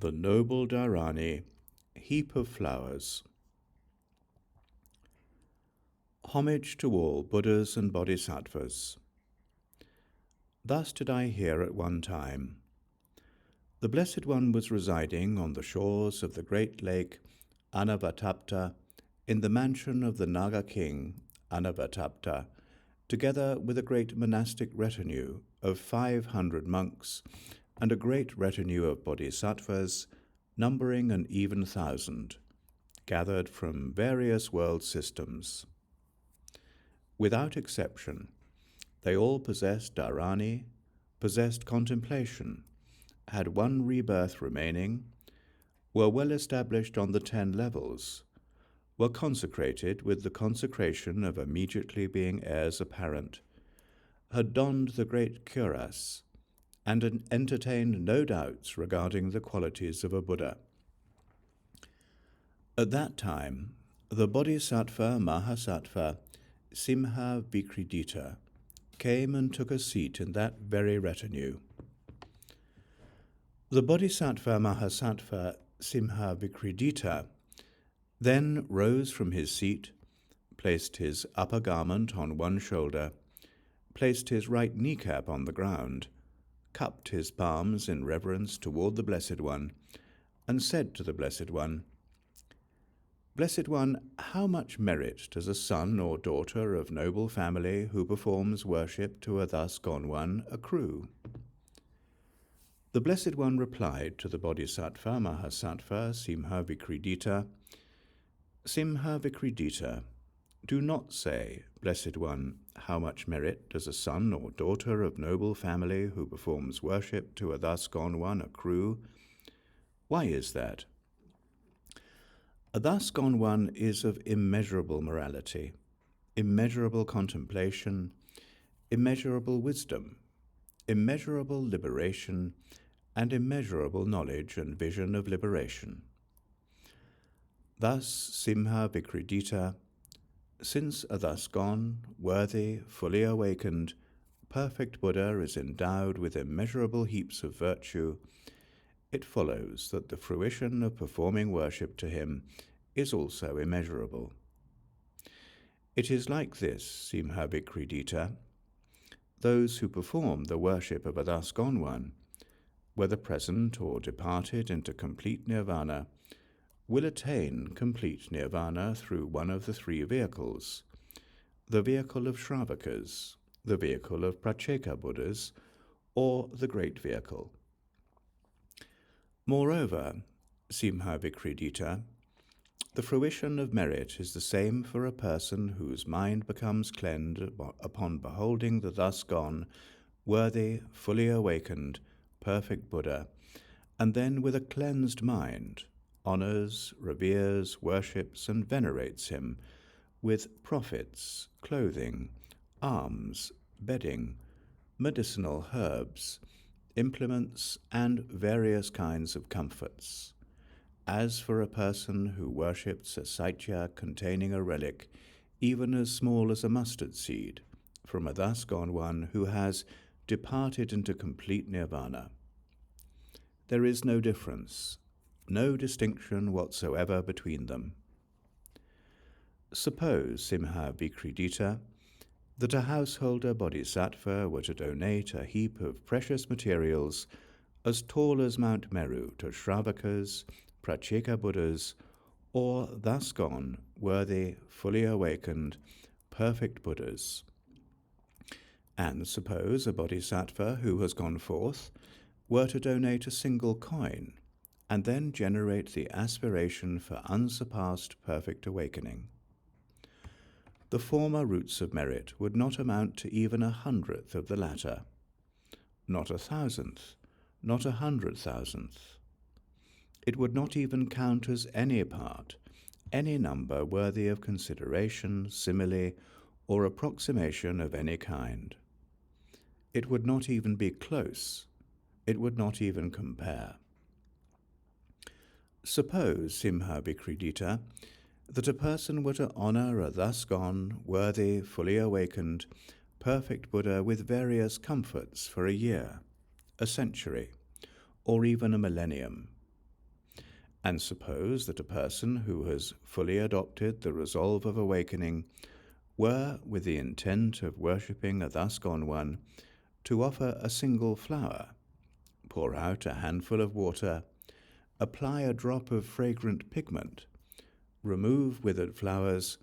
The noble Dhāraṇī, Heap of Flowers. Homage to all Buddhas and bodhisattvas. Thus did I hear at one time. The Blessed One was residing on the shores of the great lake Anavatapta in the mansion of the Naga king Anavatapta, together with a great monastic retinue of 500 monks and a great retinue of bodhisattvas, numbering an even 1,000, gathered from various world systems. Without exception, they all possessed Dhāraṇī, possessed contemplation, had one rebirth remaining, were well established on the 10 levels, were consecrated with the consecration of immediately being heirs apparent, had donned the great cuirass, and entertained no doubts regarding the qualities of a Buddha. At that time, the bodhisattva Mahasattva Siṃhavikrīḍita came and took a seat in that very retinue. The bodhisattva Mahasattva Siṃhavikrīḍita then rose from his seat, placed his upper garment on one shoulder, placed his right kneecap on the ground, cupped his palms in reverence toward the Blessed One, and said to the Blessed One, "Blessed One, how much merit does a son or daughter of noble family who performs worship to a thus gone one accrue?" The Blessed One replied to the Bodhisattva Mahasattva Siṃhavikrīḍita, "Siṃhavikrīḍita, do not say, Blessed One, how much merit does a son or daughter of noble family who performs worship to a thus gone one accrue? Why is that? A thus gone one is of immeasurable morality, immeasurable contemplation, immeasurable wisdom, immeasurable liberation, and immeasurable knowledge and vision of liberation. Thus, Siṃhavikrīḍita, since a thus gone, worthy, fully awakened, perfect Buddha is endowed with immeasurable heaps of virtue, it follows that the fruition of performing worship to him is also immeasurable. It is like this, Siṃhavikrīḍita. Those who perform the worship of a thus gone one, whether present or departed into complete nirvana, will attain complete nirvana through one of the 3 vehicles, the vehicle of Shravakas, the vehicle of Pratyeka Buddhas, or the great vehicle. Moreover, Siṃhavikrīḍita, the fruition of merit is the same for a person whose mind becomes cleansed upon beholding the thus gone, worthy, fully awakened, perfect Buddha, and then with a cleansed mind honors, reveres, worships, and venerates him with profits, clothing, alms, bedding, medicinal herbs, implements, and various kinds of comforts. As for a person who worships a saitya containing a relic, even as small as a mustard seed, from a thus gone one who has departed into complete nirvana. There is no difference, no distinction whatsoever between them. Suppose, Siṃhavikrīḍita, that a householder bodhisattva were to donate a heap of precious materials as tall as Mount Meru to Shravakas, Pratyeka Buddhas, or thus gone, worthy, fully awakened, perfect Buddhas. And suppose a bodhisattva who has gone forth were to donate a single coin, and then generate the aspiration for unsurpassed perfect awakening. The former roots of merit would not amount to even 100th of the latter, not 1,000th, not 100,000th. It would not even count as any part, any number worthy of consideration, simile, or approximation of any kind. It would not even be close, it would not even compare. Suppose, Siṃhavikrīḍita, that a person were to honor a thus gone, worthy, fully awakened, perfect Buddha with various comforts for a year, a century, or even a millennium, And suppose that a person who has fully adopted the resolve of awakening were, with the intent of worshipping a thus gone one, to offer a single flower, pour out a handful of water, apply a drop of fragrant pigment, remove withered flowers,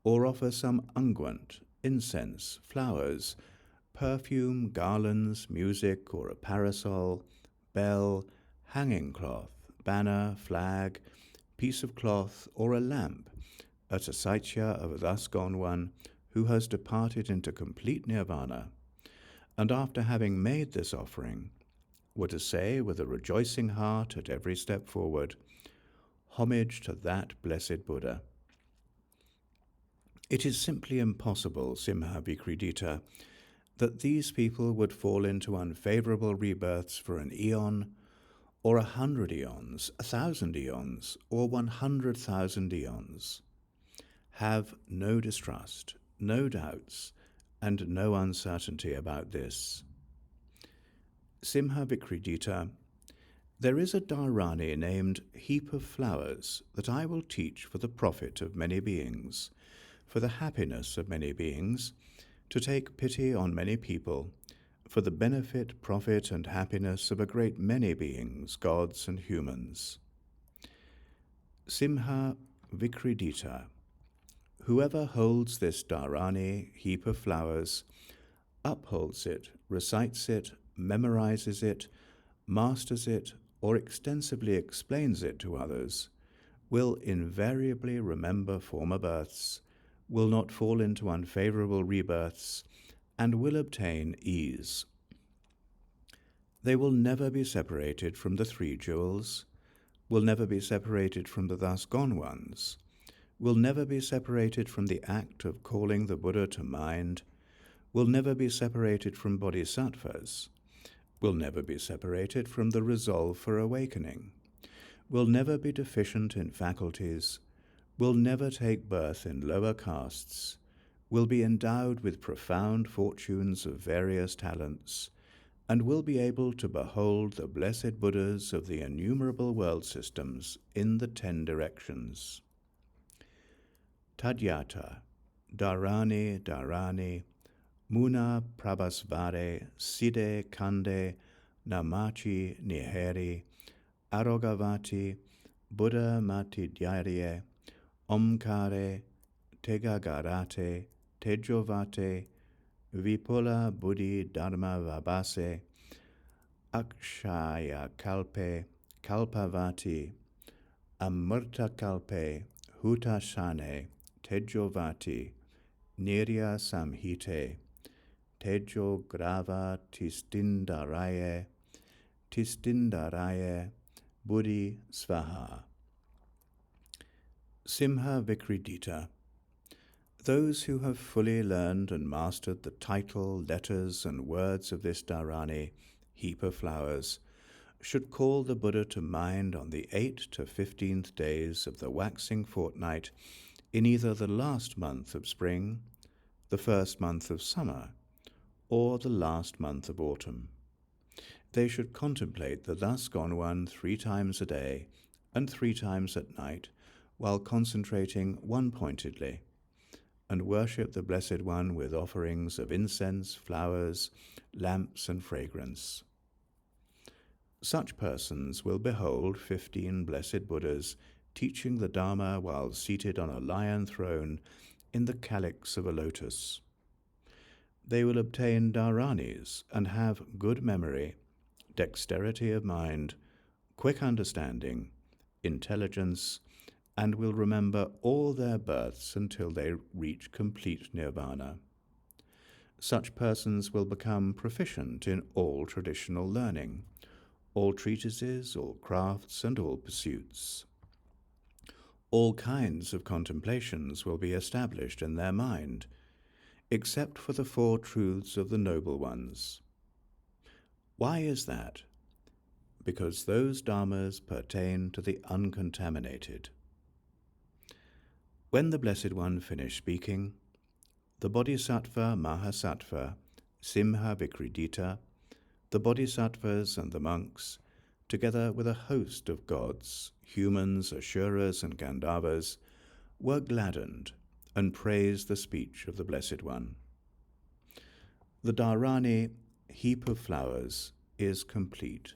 or offer some unguent, incense, flowers, perfume, garlands, music, or a parasol, bell, hanging cloth, banner, flag, piece of cloth, or a lamp at a saitya of a thus gone one who has departed into complete nirvana, and after having made this offering, were to say with a rejoicing heart at every step forward, "Homage to that blessed Buddha." It is simply impossible, Siṃhavikrīḍita, that these people would fall into unfavorable rebirths for an eon, or 100 eons, 1,000 eons, or 100,000 eons. Have no distrust, no doubts, and no uncertainty about this. Siṃhavikrīḍita, there is a Dhāraṇī named Heap of Flowers that I will teach for the profit of many beings, for the happiness of many beings, to take pity on many people, for the benefit, profit, and happiness of a great many beings, gods and humans. Siṃhavikrīḍita, whoever holds this Dhāraṇī, heap of flowers, upholds it, recites it, memorizes it, masters it, or extensively explains it to others, will invariably remember former births, will not fall into unfavorable rebirths, and will obtain ease. They will never be separated from the three jewels, will never be separated from the thus gone ones, will never be separated from the act of calling the Buddha to mind, will never be separated from bodhisattvas, will never be separated from the resolve for awakening, will never be deficient in faculties, will never take birth in lower castes, will be endowed with profound fortunes of various talents, and will be able to behold the blessed Buddhas of the innumerable world systems in the 10 directions. Tadyata, Dhāraṇī, Dhāraṇī, Muna Prabhasvare, Siddhe Kande, Namachi Niheri, Arogavati, Buddha Matidhyarye, Omkare, Tegagarate, Tejovate, Vipula Buddhi Dharma Vabhase, Akshaya Kalpe, Kalpavati, Amurta Kalpe, Hutashane, Tejovati, Nirya Samhite, Tejo Grava Tistindaraye, Buddhi Svaha. Siṃhavikrīḍita, those who have fully learned and mastered the title, letters, and words of this Dhāraṇī, heap of flowers, should call the Buddha to mind on the 8th to 15th days of the waxing fortnight in either the last month of spring, the first month of summer, or the last month of autumn. They should contemplate the thus gone one 3 times a day and 3 times at night, while concentrating one-pointedly, and worship the Blessed One with offerings of incense, flowers, lamps, and fragrance. Such persons will behold 15 blessed Buddhas teaching the Dharma while seated on a lion throne in the calyx of a lotus. They will obtain Dhāraṇīs and have good memory, dexterity of mind, quick understanding, intelligence, and will remember all their births until they reach complete nirvana. Such persons will become proficient in all traditional learning, all treatises, all crafts, and all pursuits. All kinds of contemplations will be established in their mind, except for the 4 truths of the noble ones. Why is that? Because those dharmas pertain to the uncontaminated. When the Blessed One finished speaking, the Bodhisattva Mahasattva, Siṃhavikrīḍita, the Bodhisattvas and the monks, together with a host of gods, humans, Asuras, and Gandharvas, were gladdened and praised the speech of the Blessed One. The Dhāraṇī, Heap of Flowers, is complete.